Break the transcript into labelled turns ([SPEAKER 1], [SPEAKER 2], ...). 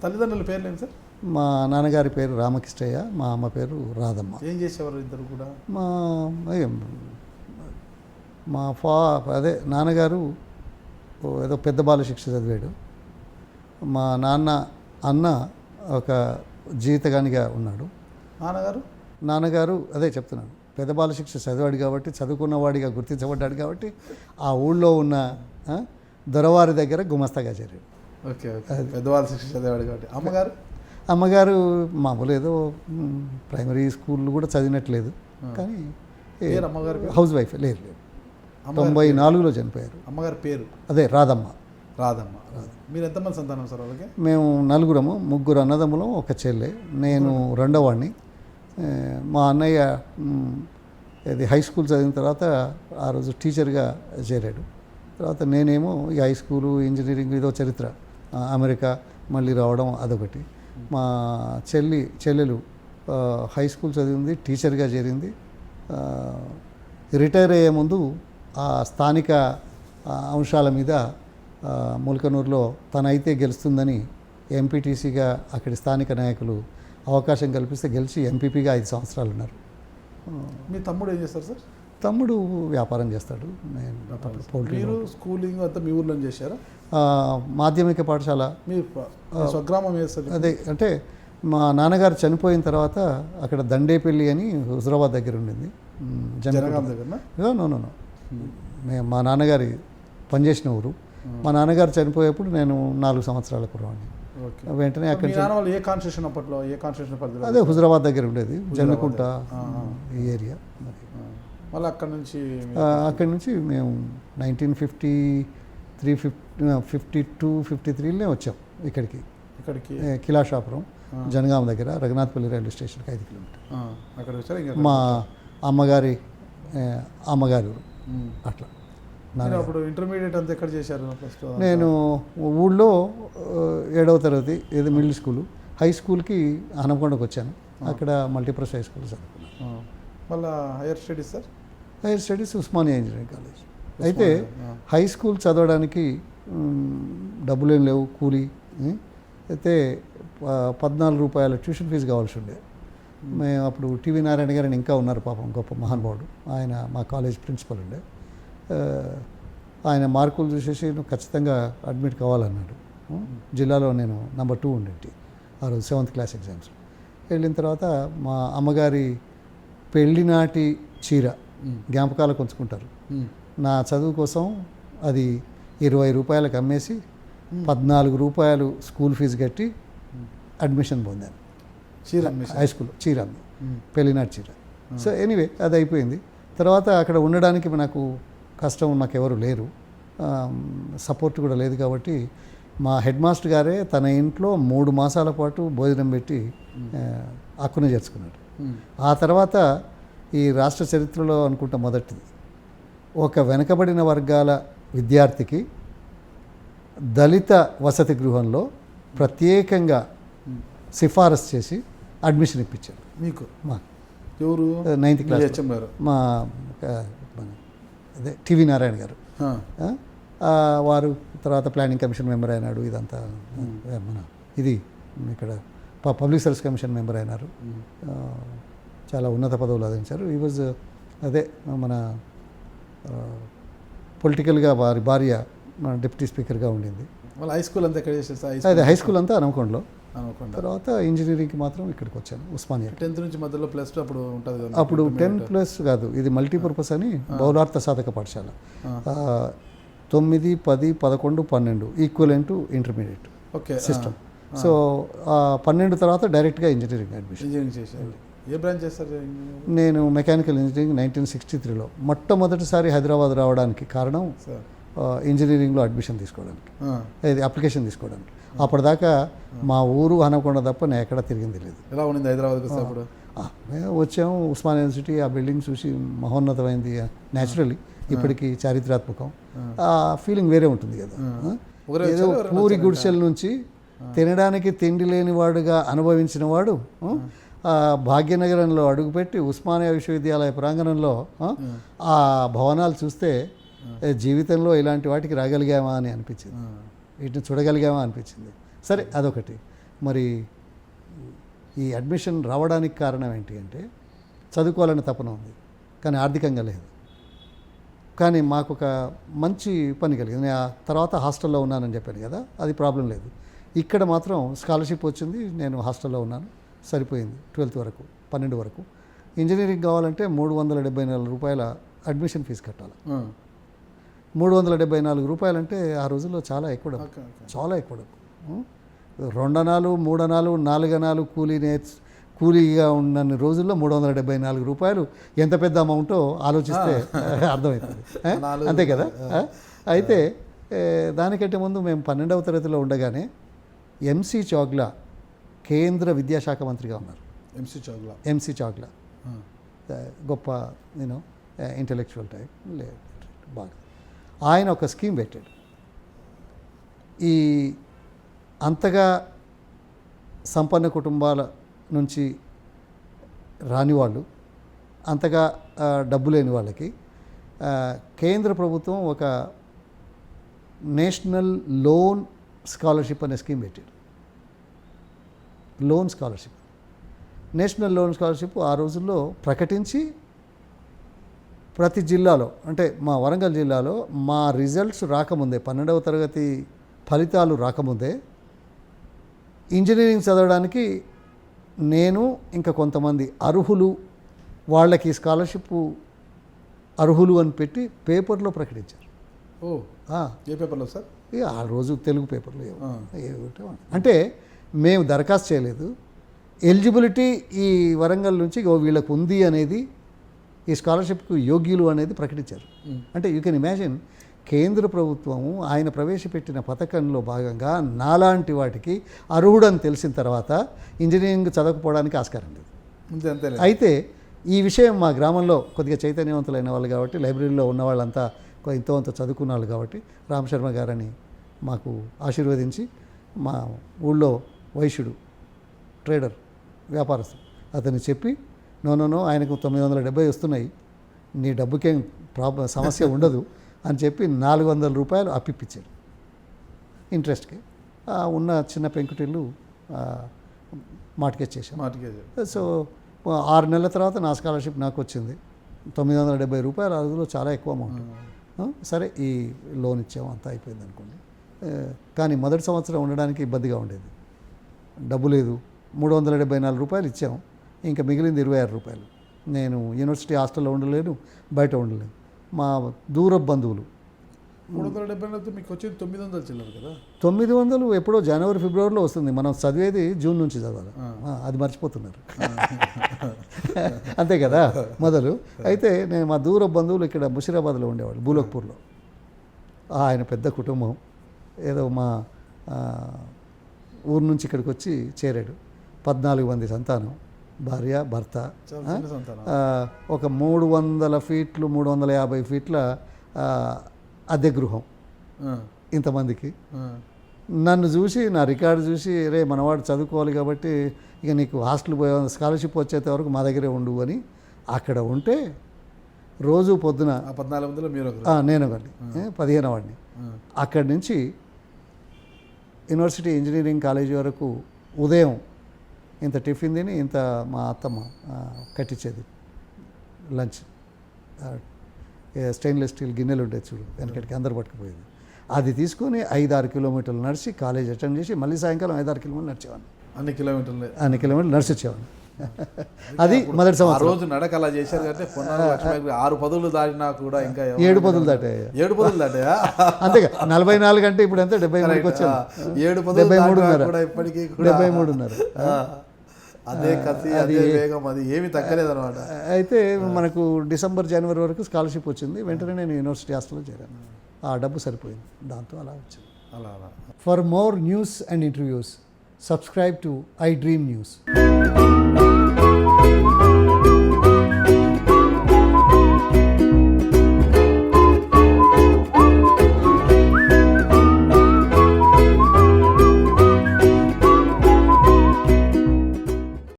[SPEAKER 1] తల్లిదండ్రుల పేర్లు ఏంటి సార్?
[SPEAKER 2] మా నాన్నగారి పేరు రామకృష్ణయ్య, మా అమ్మ పేరు రాధమ్మ.
[SPEAKER 1] ఏం చేసేవారు ఇద్దరు కూడా?
[SPEAKER 2] మా మా అదే నాన్నగారు ఏదో పెద్ద బాల శిక్ష చదివాడు. మా అన్న ఒక జీవితగానిగా ఉన్నాడు. నాన్నగారు అదే చెప్తున్నాను, పెద్ద బాల శిక్ష చదివాడు కాబట్టి, చదువుకున్నవాడిగా గుర్తించబడ్డాడు కాబట్టి ఆ ఊళ్ళో ఉన్న దొరవారి దగ్గర గుమస్తాగా చేరాడు.
[SPEAKER 1] ఓకే, పెద్దవాళ్ళ శిక్ష చదివాడు కాబట్టి.
[SPEAKER 2] అమ్మగారు మామూలు ఏదో ప్రైమరీ స్కూల్ కూడా చదివినట్లేదు, కానీ హౌస్ వైఫ్. లేదు 94లో చనిపోయారు.
[SPEAKER 1] అమ్మగారి పేరు
[SPEAKER 2] అదే రాధమ్మ.
[SPEAKER 1] మీరు ఎంతమంది సంతానం సార్ వాళ్ళకి?
[SPEAKER 2] మేము నలుగురము, 3 అన్నదమ్ములం, ఒక చెల్లె, నేను రెండోవాడిని. మా అన్నయ్య ఇది హై స్కూల్ చదివిన తర్వాత ఆ రోజు టీచర్గా చేరాడు. తర్వాత నేనేమో ఈ హై స్కూలు, ఇంజనీరింగ్ ఇదో చరిత్ర, అమెరికా మళ్ళీ రావడం అదొకటి. మా చెల్లెలు హై స్కూల్ చదివింది, టీచర్గా చేరింది. రిటైర్ అయ్యే ముందు ఆ స్థానిక అంశాల మీద ముల్కనూరులో తనైతే గెలుస్తుందని ఎంపీటీసీగా అక్కడి స్థానిక నాయకులు అవకాశం కల్పిస్తే గెలిచి ఎంపీపీగా 5 సంవత్సరాలు ఉన్నారు.
[SPEAKER 1] మీ తమ్ముడు ఏం చేస్తారు సార్?
[SPEAKER 2] తమ్ముడు వ్యాపారం చేస్తాడు.
[SPEAKER 1] మీరు స్కూలింగ్ అంతా మీ ఊర్లో చేశారా?
[SPEAKER 2] మాధ్యమిక పాఠశాల
[SPEAKER 1] మీ స్వగ్రామం
[SPEAKER 2] అదే. అంటే మా నాన్నగారు చనిపోయిన తర్వాత అక్కడ దండేపల్లి అని హుజరాబాద్ దగ్గర ఉండింది.
[SPEAKER 1] జనగాం దగ్గర?
[SPEAKER 2] నో మా నాన్నగారి పనిచేసిన ఊరు. మా నాన్నగారు చనిపోయేప్పుడు నేను 4 సంవత్సరాల కుర్రవాడిని. వెంటనే అక్కడ
[SPEAKER 1] ఏ కాన్స్టిట్యూషన్ అప్పట్లో, ఏ కాన్స్టిట్యూషన్ పరిధిలో?
[SPEAKER 2] అదే హుజరాబాద్ దగ్గర ఉండేది, జనకుంట ఈ ఏరియా.
[SPEAKER 1] మళ్ళీ అక్కడి నుంచి మేము 1953, 53 వచ్చాం ఇక్కడికి కిలాషాపురం, జనగాం దగ్గర, రఘునాథ్పల్లి రైల్వే స్టేషన్కి 5 కిలోమీటర్. మా అమ్మగారి అట్లా. అప్పుడు ఇంటర్మీడియట్ అంతా ఎక్కడ చేశారు?
[SPEAKER 2] నేను ఊళ్ళో 7వ తరగతి ఏదో మిడిల్ స్కూలు, హై స్కూల్కి హనంకొండకు వచ్చాను. అక్కడ మల్టీపర్పస్ హై స్కూల్ చదువుకున్నాను.
[SPEAKER 1] మళ్ళీ higher studies sir?
[SPEAKER 2] Higher studies Osmania engineering college. అయితే హై స్కూల్ చదవడానికి డబ్బులు ఏం లేవు, కూలీ. అయితే 14 రూపాయల ట్యూషన్ ఫీజు కావాల్సి ఉండే. మేము అప్పుడు టీవీ నారాయణ గారు ఇంకా ఉన్నారు పాపం, గొప్ప మహానుభావుడు. ఆయన మా కాలేజ్ ప్రిన్సిపల్ ఉండే. ఆయన మార్కులు చూసేసి నువ్వు ఖచ్చితంగా అడ్మిట్ కావాలన్నాడు. జిల్లాలో నేను నెంబర్ 2 ఉండేటి ఆ రోజు 7th క్లాస్ ఎగ్జామ్స్. వెళ్ళిన తర్వాత మా అమ్మగారి పెళ్ళినాటి చీర జ్ఞాపకాలకు ఉంచుకుంటారు. నా చదువు కోసం అది 20 రూపాయలకు అమ్మేసి 14 రూపాయలు స్కూల్ ఫీజు కట్టి అడ్మిషన్ పొందాను హై స్కూల్లో. చీర అమ్మి, పెళ్ళినాటి చీర. సో ఎనీవే అది అయిపోయింది. తర్వాత అక్కడ ఉండడానికి నాకు కష్టం, నాకు ఎవరు లేరు, సపోర్ట్ కూడా లేదు. కాబట్టి మా హెడ్ మాస్టర్ గారే తన ఇంట్లో 3 మాసాల పాటు భోజనం పెట్టి అక్కున చేర్చుకున్నాడు. ఆ తర్వాత ఈ రాష్ట్ర చరిత్రలో అనుకుంటా మొదటిది, ఒక వెనకబడిన వర్గాల విద్యార్థికి దళిత వసతి గృహంలో ప్రత్యేకంగా సిఫారసు చేసి అడ్మిషన్ ఇప్పించారు.
[SPEAKER 1] మీకు?
[SPEAKER 2] మా
[SPEAKER 1] ఎవరు?
[SPEAKER 2] 9th క్లాస్ మా అదే టీవీ నారాయణ గారు. వారు తర్వాత ప్లానింగ్ కమిషన్ మెంబర్ అయినాడు. ఇదంతా మన ఇది ఇక్కడ పబ్లిక్ సర్వీస్ కమిషన్ మెంబర్ అయినారు. చాలా ఉన్నత పదవులు అందించారు. ఈ వాజ్ అదే మన పొలిటికల్గా వారి భార్య మన డిప్యూటీ స్పీకర్గా ఉండింది.
[SPEAKER 1] హై స్కూల్ అంతా ఎక్కడ చేశారు?
[SPEAKER 2] అదే హై స్కూల్ అంతా హనంకొండలో. తర్వాత ఇంజనీరింగ్కి మాత్రం ఇక్కడికి వచ్చాను, ఉస్మానియా.
[SPEAKER 1] 10th నుంచి మధ్యలో +2 అప్పుడు ఉంటుంది.
[SPEAKER 2] అప్పుడు 10+ కాదు, ఇది మల్టీపర్పస్ అని బహుళార్థ సాధక పాఠశాల. 9, 10, 11, 12 ఈక్వలెంట్ ఇంటర్మీడియట్ సిస్టమ్. సో 12 తర్వాత డైరెక్ట్గా ఇంజనీరింగ్ అడ్మిషన్.
[SPEAKER 1] ఇంజనీరింగ్ చేశారు. ఏ బ్రాంచ్ చేస్తారు?
[SPEAKER 2] నేను మెకానికల్ ఇంజనీరింగ్ 1963లో మొట్టమొదటిసారి హైదరాబాద్ రావడానికి కారణం ఇంజనీరింగ్లో అడ్మిషన్ తీసుకోవడానికి, అప్లికేషన్ తీసుకోవడానికి. అప్పటిదాకా మా ఊరు హనంకొండ తప్ప నేను ఎక్కడ తిరిగింది లేదు.
[SPEAKER 1] ఎలా ఉండింది హైదరాబాద్కి వచ్చినప్పుడు?
[SPEAKER 2] వచ్చాము, ఉస్మానియా యూనివర్సిటీ ఆ బిల్డింగ్ చూసి మహోన్నతమైంది, న్యాచురల్లీ ఇప్పటికీ చారిత్రాత్మకం. ఆ ఫీలింగ్ వేరే ఉంటుంది కదా. ఏదో పూరి గుడిసెల నుంచి తినడానికి తిండి లేనివాడుగా అనుభవించిన వాడు భాగ్యనగరంలో అడుగుపెట్టి ఉస్మానియా విశ్వవిద్యాలయ ప్రాంగణంలో ఆ భవనాలు చూస్తే జీవితంలో ఇలాంటి వాటికి రాగలిగామా అని అనిపించింది, వీటిని చూడగలిగామా అనిపించింది. సరే అదొకటి. మరి ఈ అడ్మిషన్ రావడానికి కారణం ఏంటి అంటే చదువుకోవాలని తపన ఉంది, కానీ ఆర్థికంగా లేదు. కానీ మాకు ఒక మంచి పని కలిగింది. నేను ఆ తర్వాత హాస్టల్లో ఉన్నానని చెప్పాను కదా, అది ప్రాబ్లం లేదు. ఇక్కడ మాత్రం స్కాలర్షిప్ వచ్చింది, నేను హాస్టల్లో ఉన్నాను, సరిపోయింది. 12th వరకు, 12 వరకు. ఇంజనీరింగ్ కావాలంటే 374 రూపాయల అడ్మిషన్ ఫీజు కట్టాలి. 374 రూపాయలు అంటే ఆ రోజుల్లో చాలా ఎక్కువ డబ్బు, చాలా ఎక్కువ డబ్బు. 2 అణాలు 3 అణాలు 4 అణాలు కూలీగా ఉన్న రోజుల్లో 374 రూపాయలు ఎంత పెద్ద అమౌంటో ఆలోచిస్తే అర్థమవుతుంది. అంతే కదా. అయితే దానికంటే ముందు మేము 12వ తరగతిలో ఉండగానే ఎంసీ చాగ్లా కేంద్ర విద్యాశాఖ మంత్రిగా ఉన్నారు. ఎంసీ చాగ్లా గొప్ప నేను ఇంటలెక్చువల్ టైప్ లేదు బాగా. ఆయన ఒక స్కీమ్ పెట్టాడు. ఈ అంతగా సంపన్న కుటుంబాల నుంచి రాని వాళ్ళు, అంతగా డబ్బు లేని వాళ్ళకి కేంద్ర ప్రభుత్వం ఒక నేషనల్ లోన్ స్కాలర్షిప్ అనే స్కీమ్ పెట్టాడు. Loan scholarship, national loan scholarship ఆ రోజుల్లో ప్రకటించి ప్రతి జిల్లాలో, అంటే మా వరంగల్ జిల్లాలో మా రిజల్ట్స్ రాకముందే, 12వ తరగతి ఫలితాలు రాకముందే ఇంజనీరింగ్ చదవడానికి నేను ఇంకా కొంతమంది అర్హులు, వాళ్ళకి స్కాలర్షిప్ అర్హులు అని పెట్టి పేపర్లో ప్రకటించారు.
[SPEAKER 1] ఏ పేపర్లో సార్?
[SPEAKER 2] ఆ రోజు తెలుగు పేపర్లో అంటే మేము దరఖాస్తు చేయలేదు, ఎలిజిబిలిటీ ఈ వరంగల్ నుంచి వీళ్ళకు ఉంది అనేది, ఈ స్కాలర్షిప్కు యోగ్యులు అనేది ప్రకటించారు. అంటే యూ కెన్ ఇమాజిన్, కేంద్ర ప్రభుత్వము ఆయన ప్రవేశపెట్టిన పథకంలో భాగంగా నాలాంటి వాటికి అర్హుడని తెలిసిన తర్వాత ఇంజనీరింగ్ చదవకపోవడానికి ఆస్కారం లేదు. అయితే ఈ విషయం మా గ్రామంలో కొద్దిగా చైతన్యవంతులైన వాళ్ళు కాబట్టి, లైబ్రరీలో ఉన్న వాళ్ళంతా ఎంతో అంత చదువుకున్న వాళ్ళు కాబట్టి, రామ్ శర్మ గారని మాకు ఆశీర్వదించి, మా ఊళ్ళో వైశ్యుడు ట్రేడర్ వ్యాపారస్తుడు అతన్ని చెప్పి, నో ఆయనకు 970 వస్తున్నాయి, నీ డబ్బుకేం సమస్య ఉండదు అని చెప్పి 400 రూపాయలు అప్పిప్పించాడు ఇంట్రెస్ట్కి. ఉన్న చిన్న పెంకుటిల్లు మార్టిగేజ్ చేశాం. సో 6 నెలల తర్వాత నా స్కాలర్షిప్ నాకు వచ్చింది. 970 రూపాయలు ఆ రోజుల్లో చాలా ఎక్కువ అమౌంట్. సరే ఈ లోన్ ఇచ్చాము, అంతా అయిపోయింది అనుకోండి. కానీ మొదటి సంవత్సరం ఉండడానికి ఇబ్బందిగా ఉండేది, డబ్బు లేదు. 374 రూపాయలు ఇచ్చాము, ఇంకా మిగిలింది 26 రూపాయలు. నేను యూనివర్సిటీ హాస్టల్లో ఉండలేను, బయట ఉండలేను. మా దూర బంధువులు
[SPEAKER 1] 370 మీకు వచ్చేది 900 చిల్లర కదా.
[SPEAKER 2] 900 ఎప్పుడో జనవరి ఫిబ్రవరిలో వస్తుంది, మనం చదివేది జూన్ నుంచి చదవాలి, అది మర్చిపోతున్నారు. అంతే కదా మొదలు. అయితే నేను మా దూర బంధువులు ఇక్కడ ముషిరాబాద్లో ఉండేవాళ్ళు, బూలక్పూర్లో. ఆయన పెద్ద కుటుంబం, ఏదో మా ఊరు నుంచి ఇక్కడికి వచ్చి చేరాడు. 14 మంది సంతానం, భార్య భర్త, ఒక 300 ఫీట్లు 350 ఫీట్ల అద్దె గృహం ఇంతమందికి. నన్ను చూసి, నా రికార్డు చూసి, రే మనవాడు చదువుకోవాలి కాబట్టి ఇక నీకు హాస్టల్ పోయే స్కాలర్షిప్ వచ్చేంత వరకు మా దగ్గరే ఉండు అని అక్కడ ఉంటే, రోజు పొద్దున
[SPEAKER 1] 14 మందిలో మీరు
[SPEAKER 2] నేను ఒకటి 15వ వాడిని. అక్కడి నుంచి యూనివర్సిటీ ఇంజనీరింగ్ కాలేజీ వరకు ఉదయం ఇంత టిఫిన్ తిని, ఇంత మా అత్తమ్మ కట్టించేది లంచ్, స్టెయిన్లెస్ స్టీల్ గిన్నెలు ఉండేది చూడు, వెనకటికి అందరు పట్టుకుపోయేది. అది తీసుకొని 5-6 కిలోమీటర్లు నడిచి కాలేజ్ అటెండ్ చేసి మళ్ళీ సాయంకాలం 5-6 కిలోమీటర్లు నడిచేవాడిని.
[SPEAKER 1] అన్ని కిలోమీటర్లు
[SPEAKER 2] నడిచి వచ్చేవాడిని. అది మొదటి సంవత్సరం.
[SPEAKER 1] రోజు నడక అలా చేశారు అంటే 6 పదులు దాటినా కూడా ఇంకా
[SPEAKER 2] 7 పదులు దాటాయా?
[SPEAKER 1] 7 పదులు దాటాయా?
[SPEAKER 2] అంతేగా. 44 అంటే ఇప్పుడు ఎంత 73కి వచ్చాను.
[SPEAKER 1] 7 పదులు
[SPEAKER 2] 73.5
[SPEAKER 1] ఇప్పటికీ
[SPEAKER 2] 73.5.
[SPEAKER 1] అదే కసి, అదే వేగం, అది ఏమి తగ్గలేదు అనమాట.
[SPEAKER 2] అయితే మనకు డిసెంబర్ జనవరి వరకు స్కాలర్షిప్ వచ్చింది. వెంటనే నేను యూనివర్సిటీ హాస్టల్లో చేరాను. ఆ డబ్బు సరిపోయింది, దాంతో అలా వచ్చింది.
[SPEAKER 1] అలా
[SPEAKER 2] for more news and interviews subscribe to iDream News.